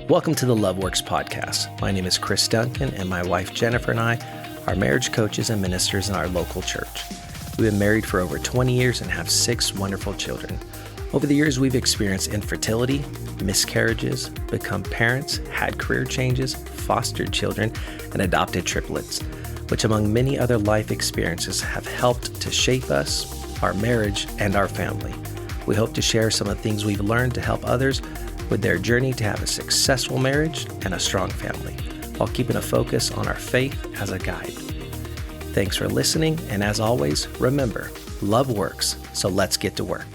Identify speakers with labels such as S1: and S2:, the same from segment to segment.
S1: Welcome to the LoveWorks podcast. My name is Chris Duncan, and my wife Jennifer and I are marriage coaches and ministers in our local church. We've been married for over 20 years and have 6 wonderful children. Over the years, we've experienced infertility, miscarriages, become parents, had career changes, fostered children, and adopted triplets, which among many other life experiences have helped to shape us, our marriage, and our family. We hope to share some of the things we've learned to help others with their journey to have a successful marriage and a strong family, while keeping a focus on our faith as a guide. Thanks for listening, and as always, remember, love works, so let's get to work.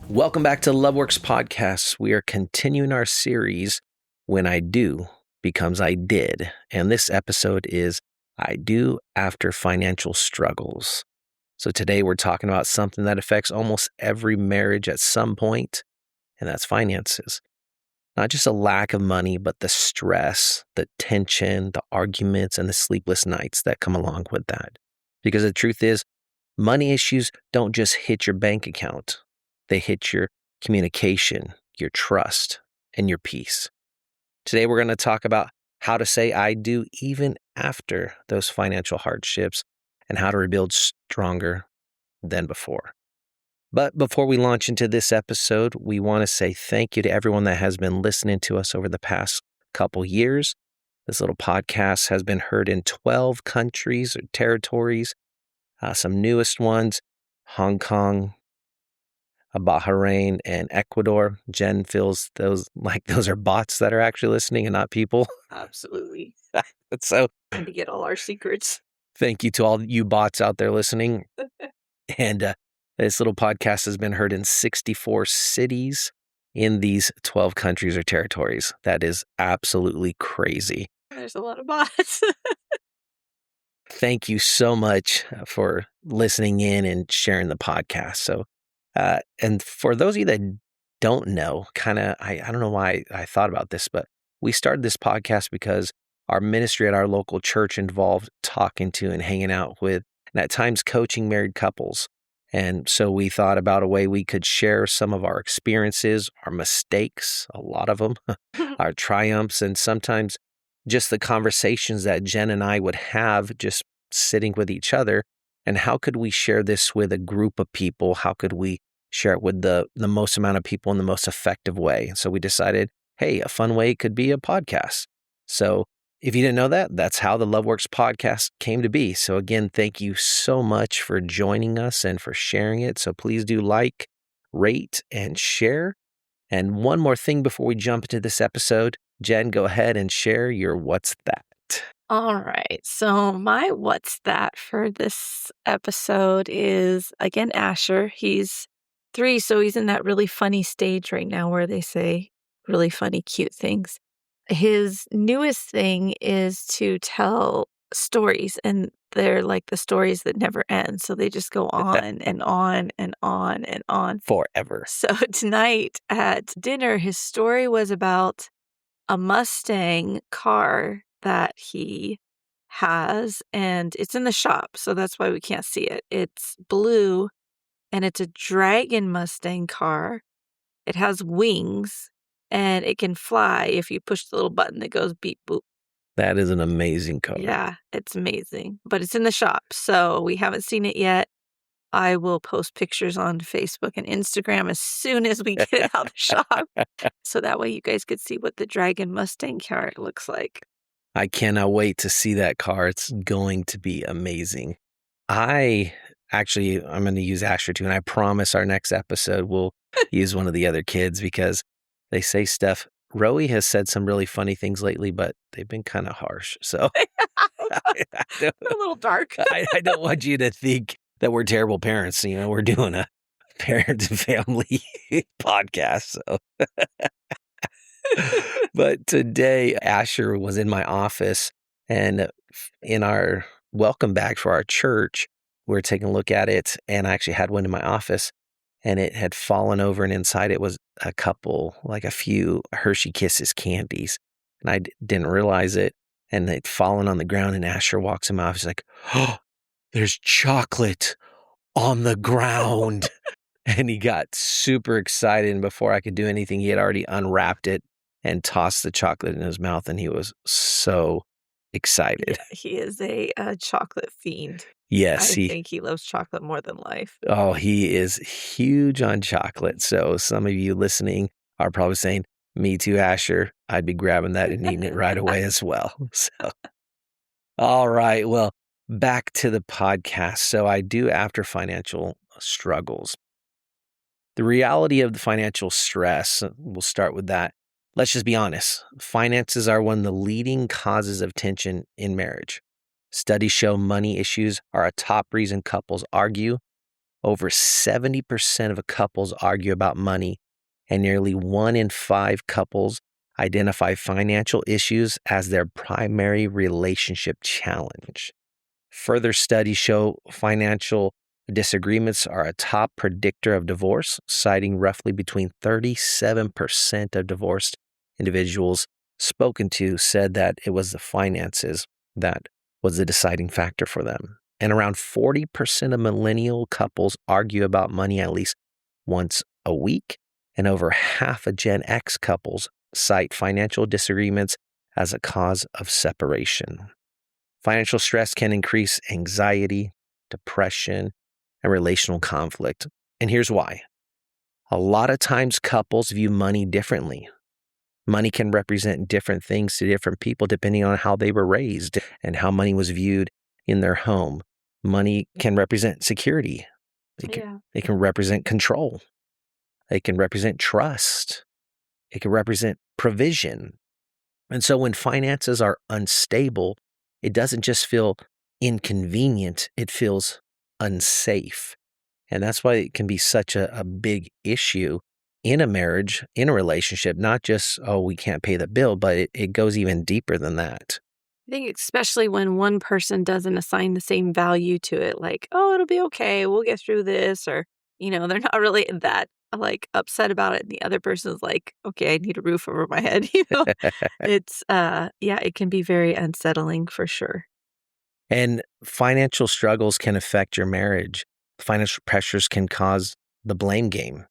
S1: Welcome back to LoveWorks Podcast. We are continuing our series, When I Do Becomes I Did, and this episode is I Do After Financial Struggles. So today we're talking about something that affects almost every marriage at some point, and that's finances. Not just a lack of money, but the stress, the tension, the arguments, and the sleepless nights that come along with that. Because the truth is, money issues don't just hit your bank account. They hit your communication, your trust, and your peace. Today, we're going to talk about how to say I do even after those financial hardships and how to rebuild stronger than before. But before we launch into this episode, we want to say thank you to everyone that has been listening to us over the past couple years. This little podcast has been heard in 12 countries or territories. Some newest ones, Hong Kong, Bahrain, and Ecuador. Jen feels those are bots that are actually listening and not people.
S2: Absolutely.
S1: So,
S2: Trying to get all our secrets.
S1: Thank you to all you bots out there listening. And this little podcast has been heard in 64 cities in these 12 countries or territories. That is absolutely crazy.
S2: There's a lot of bots.
S1: Thank you so much for listening in and sharing the podcast. So, and for those of you that don't know, I don't know why I thought about this, but we started this podcast because our ministry at our local church involved talking to and hanging out with, and at times coaching married couples. And so we thought about a way we could share some of our experiences, our mistakes, a lot of them, our triumphs, and sometimes just the conversations that Jen and I would have just sitting with each other. And how could we share this with a group of people? How could we share it with the most amount of people in the most effective way? And so we decided, hey, a fun way could be a podcast. So if you didn't know that, that's how the LoveWorks podcast came to be. So again, thank you so much for joining us and for sharing it. So please do like, rate, and share. And one more thing before we jump into this episode, Jen, go ahead and share your What's That.
S2: All right. So my What's That for this episode is, again, Asher. He's 3, so he's in that really funny stage right now where they say really funny, cute things. His newest thing is to tell stories, and they're like the stories that never end. So they just go on and on and on and on.
S1: Forever.
S2: So tonight at dinner, his story was about a Mustang car that he has, and it's in the shop. So that's why we can't see it. It's blue, and it's a Dragon Mustang car. It has wings. And it can fly if you push the little button that goes beep, boop.
S1: That is an amazing car.
S2: Yeah, it's amazing. But it's in the shop, so we haven't seen it yet. I will post pictures on Facebook and Instagram as soon as we get it out of the shop. So that way you guys could see what the Dragon Mustang car looks like.
S1: I cannot wait to see that car. It's going to be amazing. I'm going to use Asher too, and I promise our next episode we'll use one of the other kids because they say stuff. Rowie has said some really funny things lately, but they've been kind of harsh. So
S2: a little dark.
S1: I don't want you to think that we're terrible parents. You know, we're doing a parent and family podcast. So, but today Asher was in my office, and in our welcome bag for our church, we were taking a look at it, and I actually had one in my office. And it had fallen over, and inside it was a few Hershey Kisses candies. And I didn't realize it, and they'd fallen on the ground, and Asher walks in my office like, oh, there's chocolate on the ground. And he got super excited, and before I could do anything, he had already unwrapped it and tossed the chocolate in his mouth, and he was so excited.
S2: Yeah, he is a chocolate fiend.
S1: Yes,
S2: I think he loves chocolate more than life.
S1: he is huge on chocolate. So some of you listening are probably saying, me too, Asher. I'd be grabbing that and eating it right away as well. So, all right. Well, back to the podcast. So I do after financial struggles. The reality of the financial stress, we'll start with that. Let's just be honest. Finances are one of the leading causes of tension in marriage. Studies show money issues are a top reason couples argue. Over 70% of couples argue about money, and nearly 1 in 5 couples identify financial issues as their primary relationship challenge. Further studies show financial disagreements are a top predictor of divorce, citing roughly between 37% of divorced individuals spoken to said that it was the finances that was the deciding factor for them. And around 40% of millennial couples argue about money at least once a week, and over half of Gen X couples cite financial disagreements as a cause of separation. Financial stress can increase anxiety, depression, and relational conflict. And here's why. A lot of times couples view money differently. Money can represent different things to different people depending on how they were raised and how money was viewed in their home. Money can represent security. It can represent control. It can represent trust. It can represent provision. And so when finances are unstable, it doesn't just feel inconvenient, it feels unsafe. And that's why it can be such a big issue in a marriage, in a relationship, not just, oh, we can't pay the bill, but it goes even deeper than that.
S2: I think especially when one person doesn't assign the same value to it, like, oh, it'll be okay, we'll get through this, or, they're not really that like upset about it. And the other person's like, okay, I need a roof over my head. It's, it can be very unsettling for sure.
S1: And financial struggles can affect your marriage. Financial pressures can cause the blame game.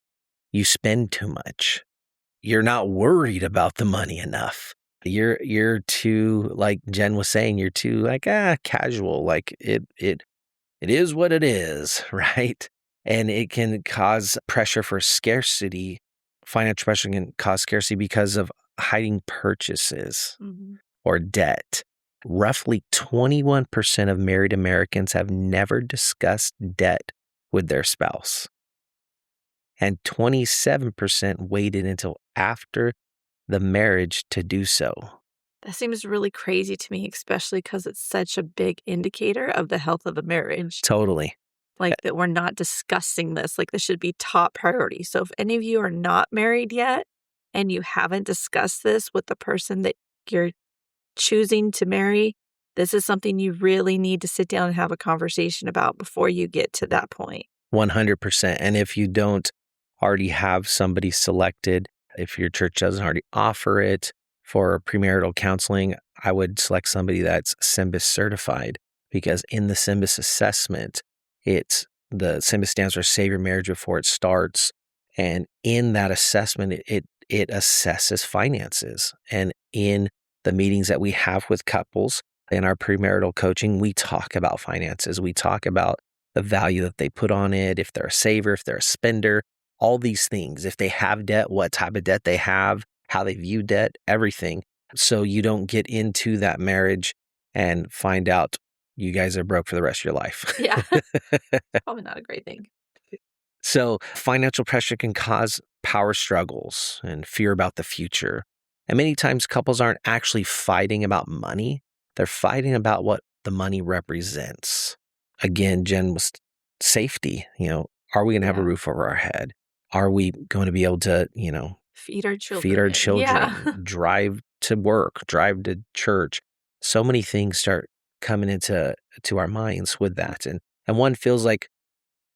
S1: You spend too much. You're not worried about the money enough. You're too, like Jen was saying, you're too casual. Like it is what it is, right? And it can cause pressure for scarcity. Financial pressure can cause scarcity because of hiding purchases or debt. Roughly 21% of married Americans have never discussed debt with their spouse. And 27% waited until after the marriage to do so.
S2: That seems really crazy to me, especially because it's such a big indicator of the health of a marriage.
S1: Totally.
S2: Like that we're not discussing this. Like this should be top priority. So if any of you are not married yet and you haven't discussed this with the person that you're choosing to marry, this is something you really need to sit down and have a conversation about before you get to that point.
S1: 100%. And if you don't already have somebody selected, if your church doesn't already offer it for premarital counseling, I would select somebody that's SYMBIS certified, because in the SYMBIS assessment, the SYMBIS stands for Save Your Marriage Before It Starts. And in that assessment, it assesses finances. And in the meetings that we have with couples in our premarital coaching, we talk about finances. We talk about the value that they put on it, if they're a saver, if they're a spender, all these things. If they have debt, what type of debt they have, how they view debt, everything. So you don't get into that marriage and find out you guys are broke for the rest of your life.
S2: Yeah. Probably not a great thing.
S1: So financial pressure can cause power struggles and fear about the future. And many times couples aren't actually fighting about money. They're fighting about what the money represents. Again, Jen was safety. Are we going to have a roof over our head? Are we going to be able to,
S2: feed our children,
S1: yeah. Drive to work, drive to church? So many things start coming into our minds with that. And one feels like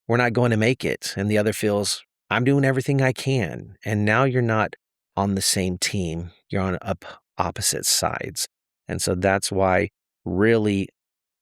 S1: we're not going to make it. And the other feels, I'm doing everything I can. And now you're not on the same team. You're on opposite sides. And so that's why really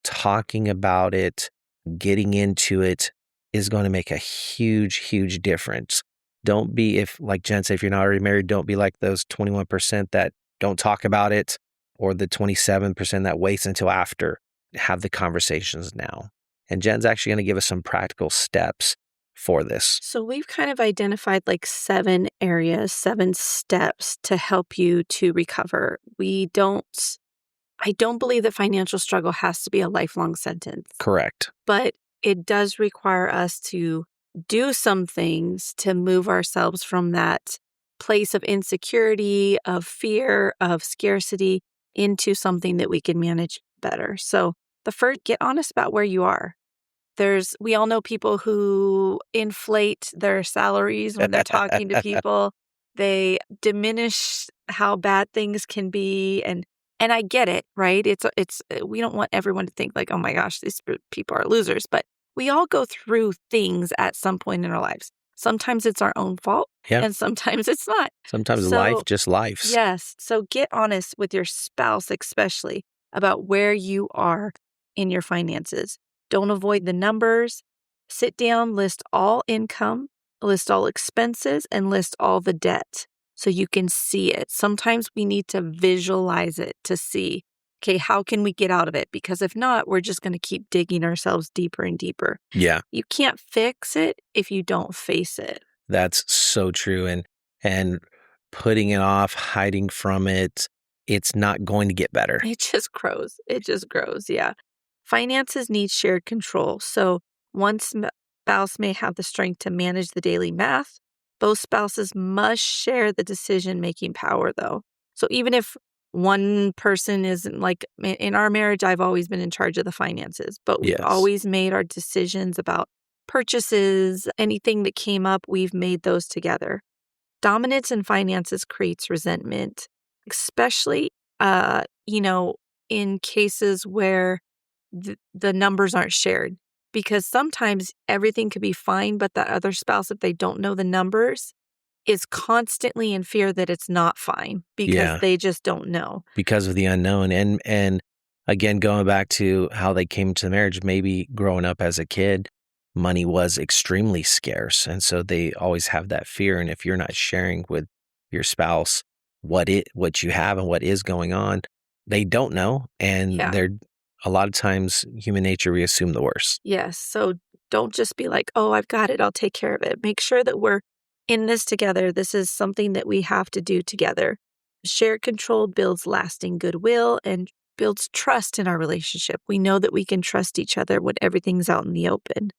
S1: talking about it, getting into it is going to make a huge, huge difference. Don't be, if like Jen said, if you're not already married, don't be like those 21% that don't talk about it, or the 27% that waits until after. Have the conversations now. And Jen's actually going to give us some practical steps for this.
S2: So we've kind of identified like 7 areas, 7 steps to help you to recover. I don't believe that financial struggle has to be a lifelong sentence,
S1: Correct.
S2: but it does require us to do some things to move ourselves from that place of insecurity, of fear, of scarcity into something that we can manage better. So the first, get honest about where you are. We all know people who inflate their salaries when they're talking to people. They diminish how bad things can be. And I get it, right? We don't want everyone to think like, oh my gosh, these people are losers, but we all go through things at some point in our lives. Sometimes it's our own fault, and sometimes it's not.
S1: Sometimes life just lives.
S2: Yes. So get honest with your spouse, especially about where you are in your finances. Don't avoid the numbers. Sit down, list all income, list all expenses, and list all the debt so you can see it. Sometimes we need to visualize it to see, okay, how can we get out of it? Because if not, we're just going to keep digging ourselves deeper and deeper.
S1: Yeah.
S2: You can't fix it if you don't face it.
S1: That's so true. And putting it off, hiding from it, it's not going to get better.
S2: It just grows. Yeah. Finances need shared control. So one spouse may have the strength to manage the daily math. Both spouses must share the decision-making power, though. So even if one person isn't, like in our marriage, I've always been in charge of the finances, but we've always made our decisions about purchases, anything that came up, we've made those together. Dominance in finances creates resentment, especially, in cases where the numbers aren't shared, because sometimes everything could be fine, but the other spouse, if they don't know the numbers, is constantly in fear that it's not fine because they just don't know.
S1: Because of the unknown. And again, going back to how they came to marriage, maybe growing up as a kid, money was extremely scarce. And so they always have that fear. And if you're not sharing with your spouse what you have and what is going on, they don't know. And they're a lot of times, human nature, we assume the worst.
S2: Yes. So don't just be like, oh, I've got it, I'll take care of it. Make sure that we're in this together. This is something that we have to do together. Shared control builds lasting goodwill and builds trust in our relationship. We know that we can trust each other when everything's out in the open.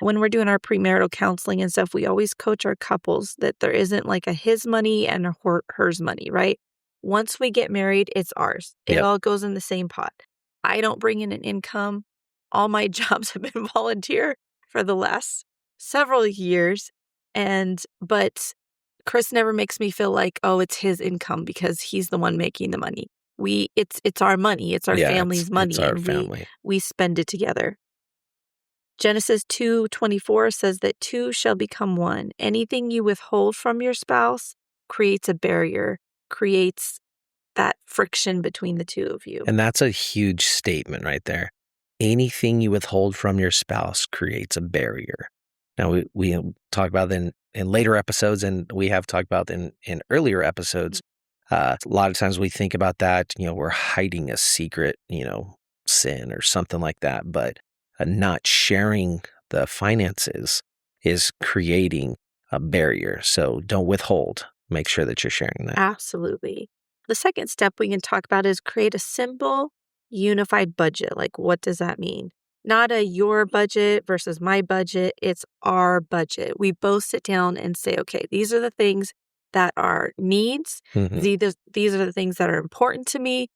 S2: When we're doing our premarital counseling and stuff, we always coach our couples that there isn't like a his money and a hers money, right? Once we get married, it's ours. It all goes in the same pot. I don't bring in an income. All my jobs have been volunteer for the last several years. But Chris never makes me feel like, oh, it's his income because he's the one making the money. It's our money. It's our family's money.
S1: It's our family.
S2: We spend it together. Genesis 2:24 says that two shall become one. Anything you withhold from your spouse creates a barrier, creates that friction between the two of you.
S1: And that's a huge statement right there. Anything you withhold from your spouse creates a barrier. Now, we talk about that in later episodes, and we have talked about in earlier episodes. A lot of times we think about that, we're hiding a secret, sin or something like that. But not sharing the finances is creating a barrier. So don't withhold. Make sure that you're sharing that.
S2: Absolutely. The second step we can talk about is create a simple, unified budget. Like, what does that mean? Not a your budget versus my budget. It's our budget. We both sit down and say, okay, these are the things that are needs.
S1: Mm-hmm.
S2: These are the things that are important to me.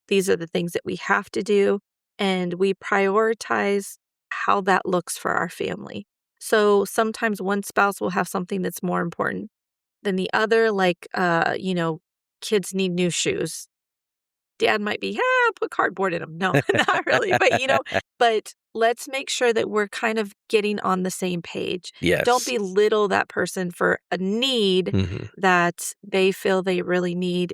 S2: These are the things that we have to do. And we prioritize how that looks for our family. So sometimes one spouse will have something that's more important than the other, like, kids need new shoes. Dad might be, put cardboard in them. No, not really. But let's make sure that we're kind of getting on the same page.
S1: Yes.
S2: Don't belittle that person for a need that they feel they really need.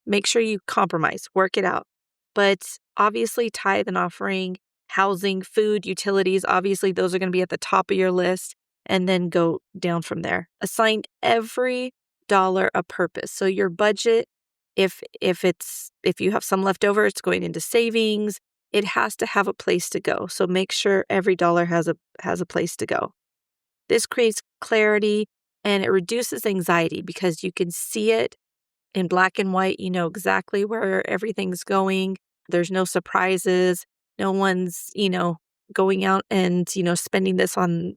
S2: Make sure you compromise, work it out. But obviously, tithe and offering, housing, food, utilities, obviously, those are going to be at the top of your list. and then go down from there. Assign every dollar a purpose. So your budget, if you have some left over, it's going into savings. It has to have a place to go. So make sure every dollar has a place to go. This creates clarity and it reduces anxiety because you can see it in black and white. You know exactly where everything's going. There's no surprises. No one's, going out and, spending this on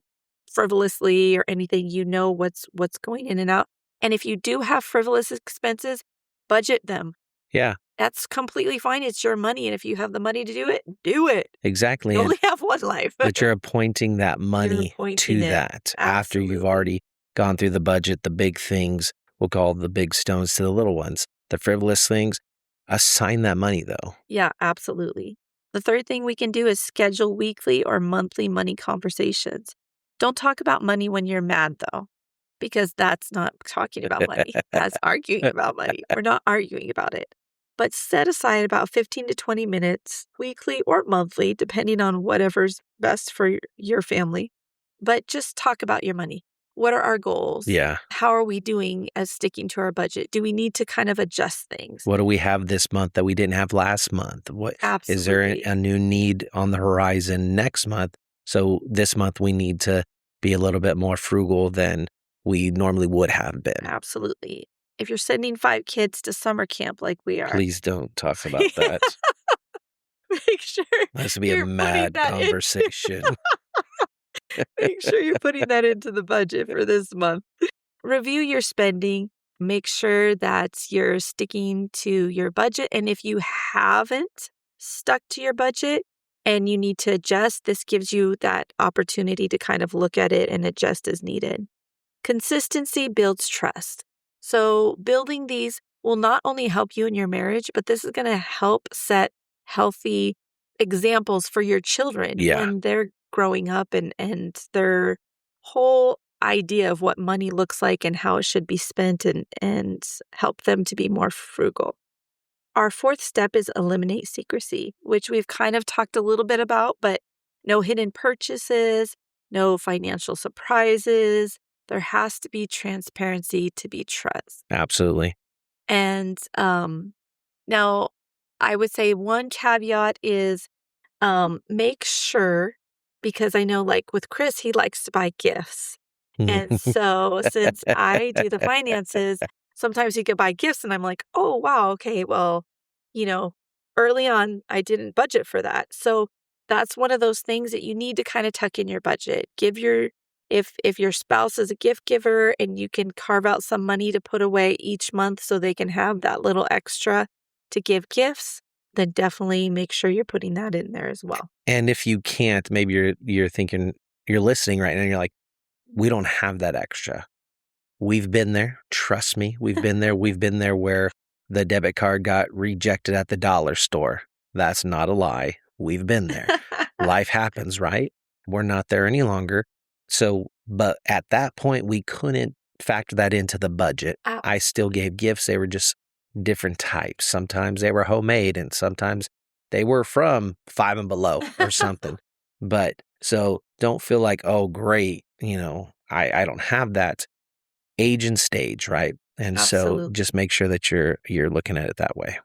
S2: frivolously or anything. You know what's going in and out. And if you do have frivolous expenses, budget them.
S1: Yeah.
S2: That's completely fine. It's your money. And if you have the money to do it, do it.
S1: Exactly.
S2: You only have one life.
S1: But you're appointing that money to that after you've already gone through the budget, the big things, we'll call the big stones to the little ones. The frivolous things, assign that money though.
S2: Yeah, absolutely. The third thing we can do is schedule weekly or monthly money conversations. Don't talk about money when you're mad though, because that's not talking about money. That's arguing about money. We're not arguing about it. But set aside about 15 to 20 minutes weekly or monthly, depending on whatever's best for your family. But just talk about your money. What are our goals?
S1: Yeah.
S2: How are we doing as sticking to our budget? Do we need to kind of adjust things?
S1: What do we have this month that we didn't have last month?
S2: Absolutely.
S1: Is there a new need on the horizon next month? So this month we need to be a little bit more frugal than we normally would have been.
S2: Absolutely. If you're sending 5 kids to summer camp like we are.
S1: Please don't talk about that.
S2: Make sure
S1: That's be a mad conversation.
S2: Make sure you're putting that into the budget for this month. Review your spending. Make sure that you're sticking to your budget. And if you haven't stuck to your budget and you need to adjust, this gives you that opportunity to kind of look at it and adjust as needed. Consistency builds trust. So building these will not only help you in your marriage, but this is going to help set healthy examples for your children when they're growing up and their whole idea of what money looks like and how it should be spent and help them to be more frugal. Our fourth step is eliminate secrecy, which we've kind of talked a little bit about, but no hidden purchases, no financial surprises. There has to be transparency to be trust.
S1: Absolutely.
S2: And now I would say one caveat is make sure, because I know like with Chris, he likes to buy gifts. And so since I do the finances, sometimes he could buy gifts and I'm like, oh, wow, okay, well, early on, I didn't budget for that. So that's one of those things that you need to kind of tuck in your budget. If your spouse is a gift giver and you can carve out some money to put away each month so they can have that little extra to give gifts, then definitely make sure you're putting that in there as well.
S1: And if you can't, maybe you're thinking, you're listening right now and you're like, we don't have that extra. We've been there. Trust me, we've been there. We've been there where the debit card got rejected at the dollar store. That's not a lie. We've been there. Life happens, right? We're not there any longer. So, but at that point, we couldn't factor that into the budget. I still gave gifts. They were just different types. Sometimes they were homemade and sometimes they were from 5 and Below or something. But so don't feel like, oh, great, I don't have that age and stage, right? And so just make sure that you're looking at it that way.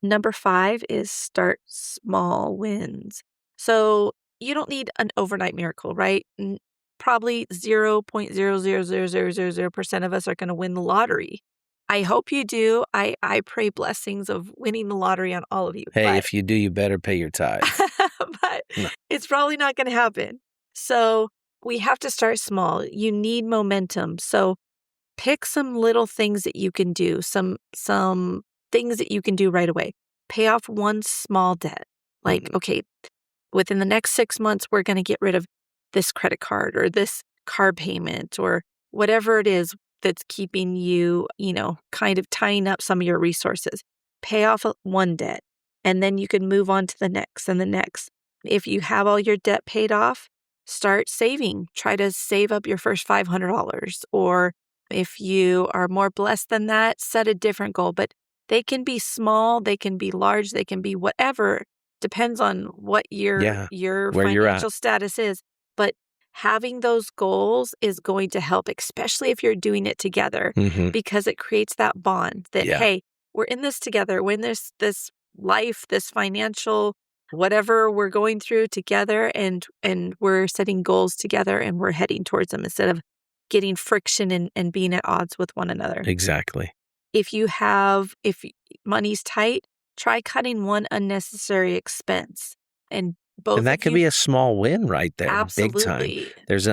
S2: Number 5 is start small wins. So you don't need an overnight miracle, right? Probably 0.00000% of us are going to win the lottery. I hope you do. I pray blessings of winning the lottery on all of you.
S1: Hey, if you do, you better pay your tithes.
S2: But it's probably not going to happen. So we have to start small. You need momentum. So pick some little things that you can do, some things that you can do right away. Pay off one small debt. Like, okay, within the next 6 months, we're going to get rid of this credit card or this car payment or whatever it is that's keeping you, kind of tying up some of your resources. Pay off one debt, and then you can move on to the next and the next. If you have all your debt paid off, start saving. Try to save up your first $500. Or if you are more blessed than that, set a different goal. But they can be small, they can be large, they can be whatever. Depends on what your financial status is. But having those goals is going to help, especially if you're doing it together,
S1: Hmm.
S2: because it creates that bond that,
S1: Yeah.
S2: hey, we're in this together. We're in this life, this financial, whatever we're going through together, and we're setting goals together and we're heading towards them instead of getting friction and being at odds with one another.
S1: Exactly.
S2: If money's tight, try cutting one unnecessary expense. And both
S1: And that
S2: of
S1: could
S2: you,
S1: be a small win right there, big time.
S2: absolutely.
S1: There's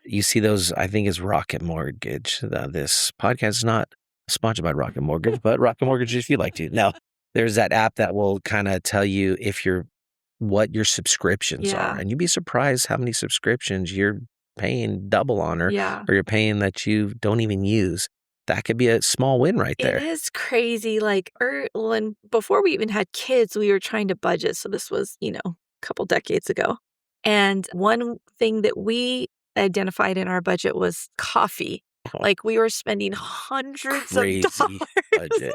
S1: you see those, I think it's Rocket Mortgage. This podcast is not sponsored by Rocket Mortgage, but Rocket Mortgage if you'd like to. Now, there's that app that will kind of tell you what your subscriptions are.
S2: Yeah.
S1: And you'd be surprised how many subscriptions you're paying double on or
S2: Yeah.
S1: you're paying that you don't even use. That could be a small win right there.
S2: It is crazy. Like, when before we even had kids, we were trying to budget. So this was, a couple decades ago. And one thing that we identified in our budget was coffee.
S1: Oh.
S2: Like, we were spending hundreds
S1: Crazy
S2: of dollars
S1: budget.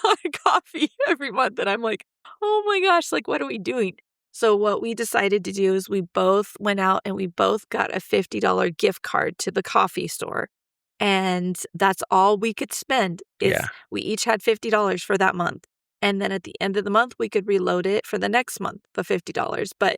S2: on coffee every month. And I'm like, oh my gosh, like, what are we doing? So what we decided to do is we both went out and we both got a $50 gift card to the coffee store. And that's all we could spend.
S1: Yeah.
S2: We each had $50 for that month. And then at the end of the month, we could reload it for the next month, the $50. But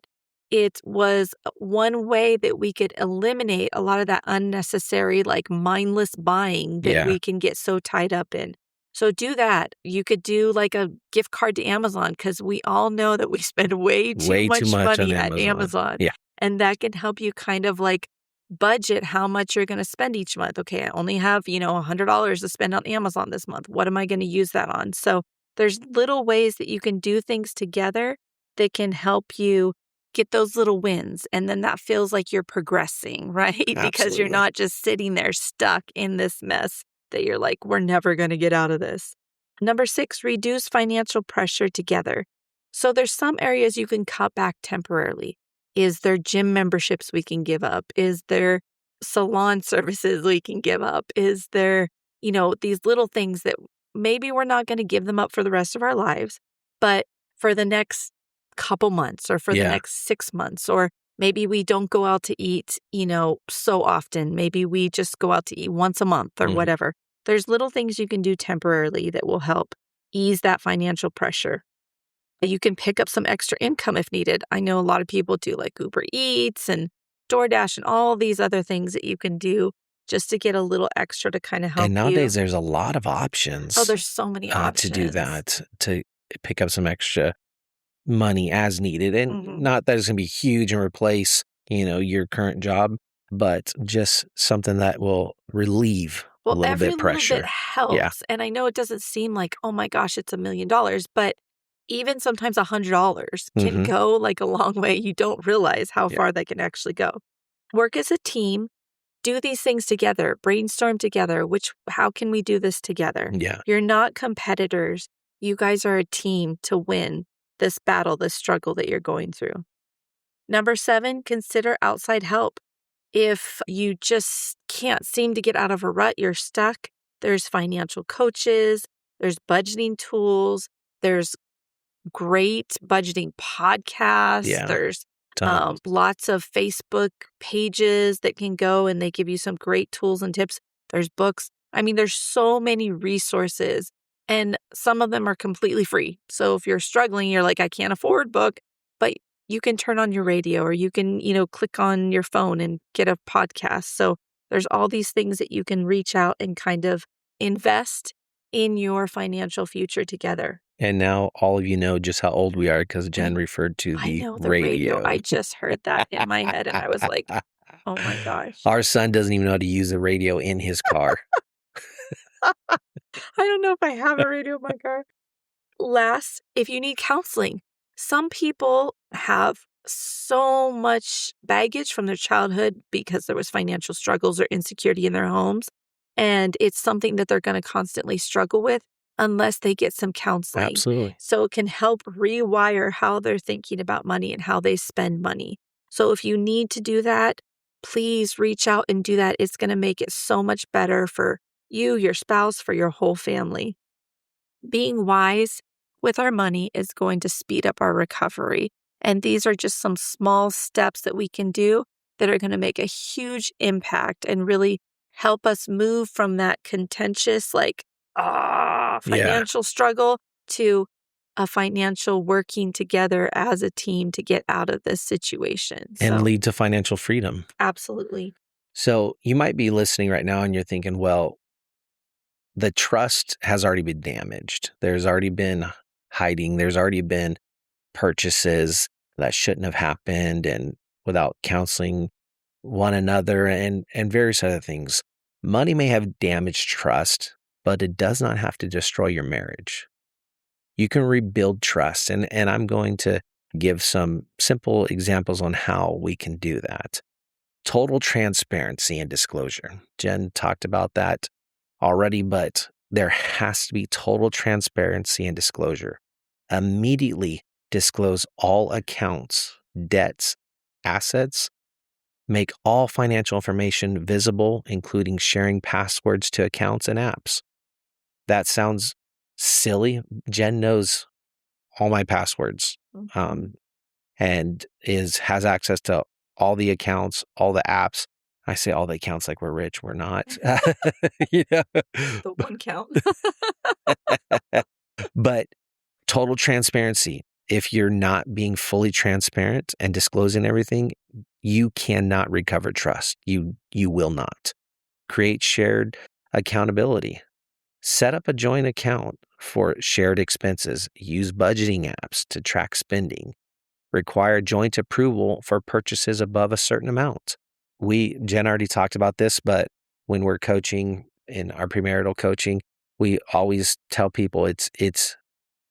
S2: it was one way that we could eliminate a lot of that unnecessary, like mindless buying that
S1: Yeah.
S2: we can get so tied up in. So do that. You could do like a gift card to Amazon, because we all know that we spend way too much money
S1: on
S2: at Amazon.
S1: Yeah.
S2: And that can help you kind of like budget how much you're going to spend each month. Okay, I only have, $100 to spend on Amazon this month. What am I going to use that on? So there's little ways that you can do things together that can help you get those little wins. And then that feels like you're progressing, right? Because you're
S1: Absolutely.
S2: not just sitting there stuck in this mess that you're like, we're never going to get out of this. Number 6, reduce financial pressure together. So there's some areas you can cut back temporarily. Is there gym memberships we can give up? Is there salon services we can give up? Is there, these little things that maybe we're not going to give them up for the rest of our lives, but for the next couple months or for the next 6 months, or maybe we don't go out to eat, so often. Maybe we just go out to eat once a month or whatever. There's little things you can do temporarily that will help ease that financial pressure. You can pick up some extra income if needed. I know a lot of people do like Uber Eats and DoorDash and all these other things that you can do just to get a little extra to kind of help
S1: And
S2: you.
S1: nowadays, there's a lot of options.
S2: Oh, there's so many options
S1: to do that, to pick up some extra money as needed. And not that it's going to be huge and replace, your current job, but just something that will relieve a little bit pressure.
S2: Little bit helps.
S1: Yeah.
S2: And I know it doesn't seem like, oh my gosh, it's $1 million, but even sometimes $100 can go like a long way. You don't realize how far that can actually go. Work as a team. Do these things together. Brainstorm together. How can we do this together?
S1: Yeah.
S2: You're not competitors. You guys are a team to win this battle, this struggle that you're going through. Number 7, consider outside help. If you just can't seem to get out of a rut, you're stuck, there's financial coaches, there's budgeting tools, there's great budgeting podcasts, there's lots of Facebook pages that can go and they give you some great tools and tips. There's books. I mean, there's so many resources, and some of them are completely free. So if you're struggling, you're like, I can't afford book, but you can turn on your radio or you can, click on your phone and get a podcast. So there's all these things that you can reach out and kind of invest in your financial future together.
S1: And now all of you know just how old we are because Jen referred to the radio.
S2: I just heard that in my head and I was like, oh my gosh.
S1: Our son doesn't even know how to use a radio in his car.
S2: I don't know if I have a radio in my car. Last, if you need counseling, some people have so much baggage from their childhood because there was financial struggles or insecurity in their homes. And it's something that they're going to constantly struggle with unless they get some counseling.
S1: Absolutely.
S2: So it can help rewire how they're thinking about money and how they spend money. So if you need to do that, please reach out and do that. It's going to make it so much better for you, your spouse, for your whole family. Being wise with our money is going to speed up our recovery. And these are just some small steps that we can do that are going to make a huge impact and really help us move from that contentious, like, financial struggle to a financial working together as a team to get out of this situation.
S1: And
S2: So,
S1: lead to financial freedom.
S2: absolutely.
S1: So you might be listening right now and you're thinking, well, the trust has already been damaged. There's already been hiding. There's already been purchases that shouldn't have happened, and without counseling one another and various other things. Money may have damaged trust, but it does not have to destroy your marriage. You can rebuild trust. And I'm going to give some simple examples on how we can do that. Total transparency and disclosure. Jen talked about that already, but there has to be total transparency and disclosure. Immediately disclose all accounts, debts, assets. Make all financial information visible, including sharing passwords to accounts and apps. That sounds silly. Jen knows all my passwords, and has access to all the accounts, all the apps. I say all the accounts like we're rich. We're not.
S2: The one count.
S1: But total transparency. If you're not being fully transparent and disclosing everything, you cannot recover trust. You will not. Create shared accountability. Set up a joint account for shared expenses. Use budgeting apps to track spending. Require joint approval for purchases above a certain amount. Jen already talked about this, but when we're coaching in our premarital coaching, we always tell people it's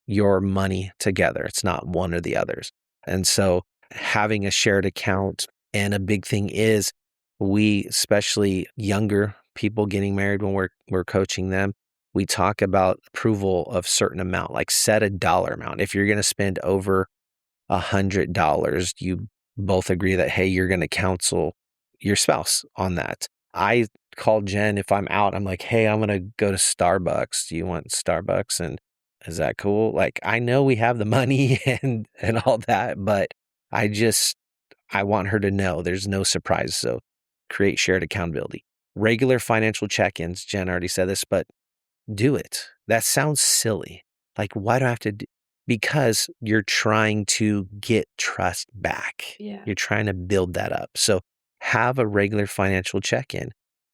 S1: your money together. It's not one or the others. And so having a shared account, and a big thing is we, especially younger people getting married when we're coaching them, we talk about approval of certain amount, like set a dollar amount. If you're going to spend over $100, you both agree that, hey, you're going to counsel your spouse on that. I call Jen if I'm out. I'm like, hey, I'm going to go to Starbucks. Do you want Starbucks? And is that cool? Like, I know we have the money and all that, but I want her to know there's no surprise. So create shared accountability. Regular financial check-ins. Jen already said this, but do it. That sounds silly. Like, why do I have to do? Because you're trying to get trust back.
S2: Yeah.
S1: You're trying to build that up. So have a regular financial check-in.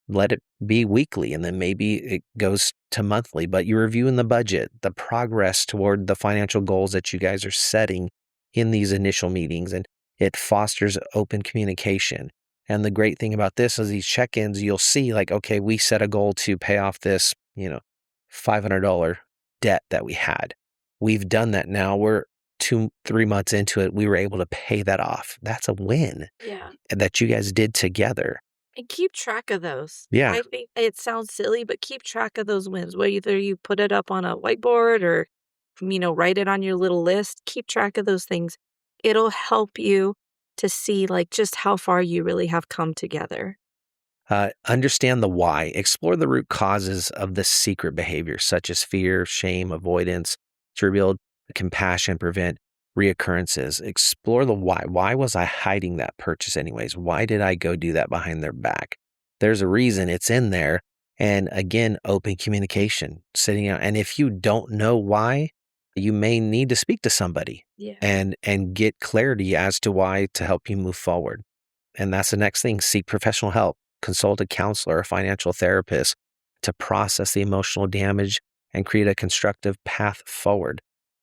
S1: Let it be weekly, and then maybe it goes to monthly, but you're reviewing the budget, the progress toward the financial goals that you guys are setting in these initial meetings, and it fosters open communication. And the great thing about this is these check-ins, you'll see like, okay, we set a goal to pay off this, $500 debt that we had. We've done that now. We're 2-3 months into it. We were able to pay that off. That's a win.
S2: Yeah.
S1: That you guys did together.
S2: And keep track of those.
S1: Yeah.
S2: I think it sounds silly, but keep track of those wins. Whether you put it up on a whiteboard or, write it on your little list, keep track of those things. It'll help you to see like just how far you really have come together.
S1: Understand the why. Explore the root causes of the secret behavior, such as fear, shame, avoidance, to rebuild compassion, prevent reoccurrences. Explore the why. Why was I hiding that purchase anyways? Why did I go do that behind their back? There's a reason it's in there. And again, open communication, sitting out. And if you don't know why, you may need to speak to somebody and get clarity as to why to help you move forward. And that's the next thing. Seek professional help. Consult a counselor or financial therapist to process the emotional damage and create a constructive path forward.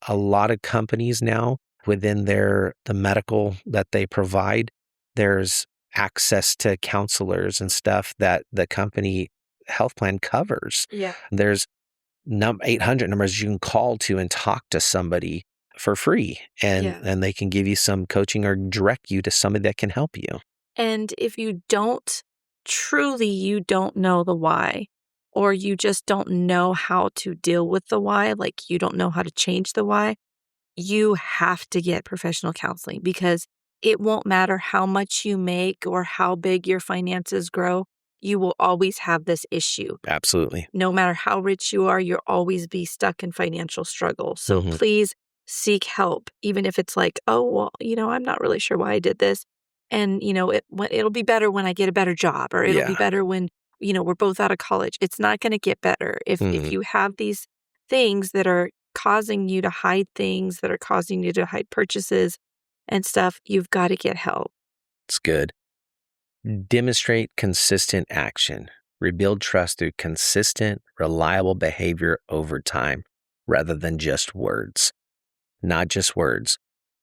S1: A lot of companies now, within the medical that they provide, there's access to counselors and stuff that the company health plan covers.
S2: Yeah.
S1: There's 800 numbers you can call to and talk to somebody for free, and they can give you some coaching or direct you to somebody that can help you.
S2: And if you don't know the why, or you just don't know how to deal with the why, like you don't know how to change the why, you have to get professional counseling, because it won't matter how much you make or how big your finances grow. You will always have this issue.
S1: Absolutely.
S2: No matter how rich you are, you'll always be stuck in financial struggle. So please seek help, even if it's like, oh, well, I'm not really sure why I did this. and, it'll be better when I get a better job, or it'll be
S1: Yeah.
S2: better when, we're both out of college. It's not going to get better. If
S1: Mhm.
S2: you have these things that are causing you to hide things, that are causing you to hide purchases and stuff, you've got to get help.
S1: It's good. Demonstrate consistent action. Rebuild trust through consistent, reliable behavior over time rather than just words. Not just words,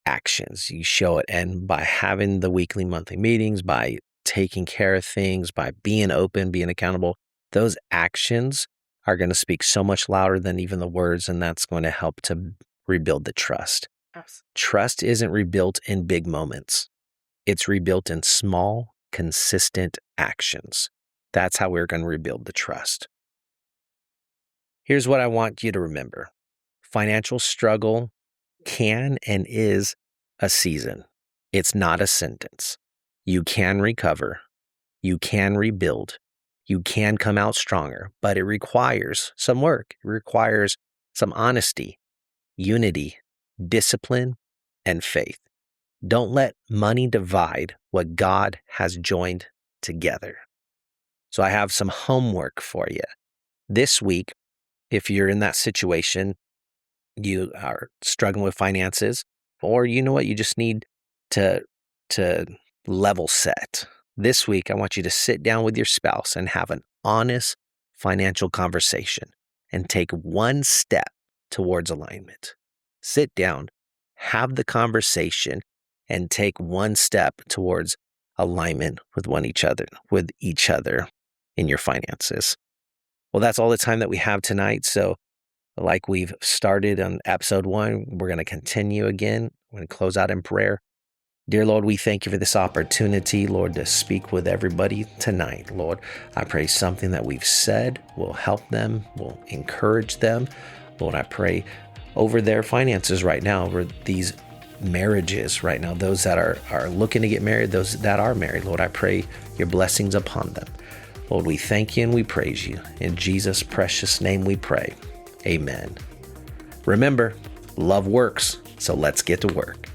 S1: actions. You show it. And by having the weekly, monthly meetings, by taking care of things, by being open, being accountable, those actions are going to speak so much louder than even the words, and that's going to help to rebuild the trust. Trust isn't rebuilt in big moments. It's rebuilt in small, consistent actions. That's how we're going to rebuild the trust. Here's what I want you to remember. Financial struggle can and is a season. It's not a sentence. You can recover. You can rebuild. You can come out stronger, but it requires some work. It requires some honesty, unity, discipline, and faith. Don't let money divide what God has joined together. So I have some homework for you. This week, if you're in that situation, you are struggling with finances, or you know what, you just need to level set. This week, I want you to sit down with your spouse and have an honest financial conversation and take one step towards alignment. Sit down, have the conversation, and take one step towards alignment with each other in your finances. Well, that's all the time that we have tonight. So like we've started on episode 1, we're going to continue again. We're going to close out in prayer. Dear Lord, we thank you for this opportunity, Lord, to speak with everybody tonight. Lord, I pray something that we've said will help them, will encourage them. Lord, I pray over their finances right now, over these marriages right now, those that are looking to get married, those that are married. Lord, I pray your blessings upon them. Lord, we thank you and we praise you. In Jesus' precious name we pray. Amen. Remember, love works, so let's get to work.